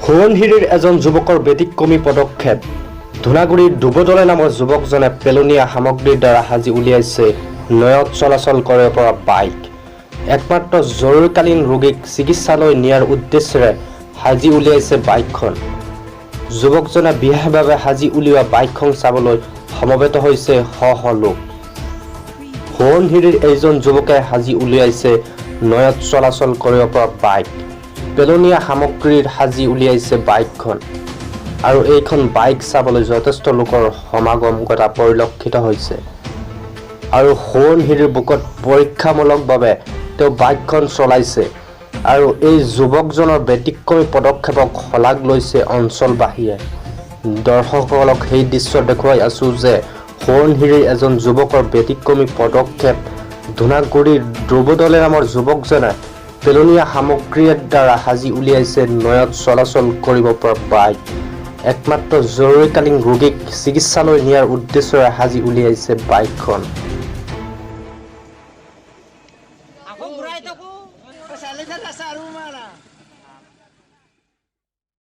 সোৱণশিৰিৰ এজন যুৱকৰ ব্যতিক্ৰমী পদক্ষেপ। ধূনাগুৰিৰ ডুবদলে নামৰ যুৱকজনে পেলনীয়া সামগ্ৰীৰ দ্বাৰা সাজি উলিয়াইছে নৈত চলাচল কৰিব পৰা বাইক। একমাত্ৰ জৰুৰীকালীন ৰোগীক চিকিৎসালয় নিয়াৰ উদ্দেশ্যেৰে সাজি উলিয়াইছে বাইকখন। যুৱকজনে বিশেষভাৱে সাজি উলিওৱা বাইকখন চাবলৈ সমবেত হৈছে শ শ লোক। সোৱণশিৰিৰ এইজন যুৱকে সাজি উলিয়াইছে নৈত চলাচল কৰিব পৰা বাইক। পেলনীয়া সামগ্ৰীৰ সাজি উলিয়াইছে বাইকখন আৰু এইখন বাইক চাবলৈ যথেষ্ট লোকৰ সমাগম ঘটা পৰিলক্ষিত হৈছে। আৰু সোৱণশিৰিৰ বুকত পৰীক্ষামূলকভাৱে তেওঁ বাইকখন চলাইছে আৰু এই যুৱকজনৰ ব্যতিক্ৰমী পদক্ষেপক শলাগ লৈছে অঞ্চলবাসীয়ে। দৰ্শকসকলক সেই দৃশ্য দেখুৱাই আছো যে সোৱণশিৰিৰ এজন যুৱকৰ ব্যতিক্ৰমী পদক্ষেপ। ধূনাগুৰিৰ ডুবদলে নামৰ যুৱকজনে পেলনীয়া সামগ্ৰীৰ দ্বাৰা সাজি উলিয়াইছে নৈত চলাচল কৰিব পৰা বাইক। একমাত্ৰ জৰুৰীকালীন ৰোগীক চিকিৎসালয় নিয়াৰ উদ্দেশ্যেৰে সাজি উলিয়াইছে বাইকখন। Ako buray to ko. Pasalit na sa aruma na.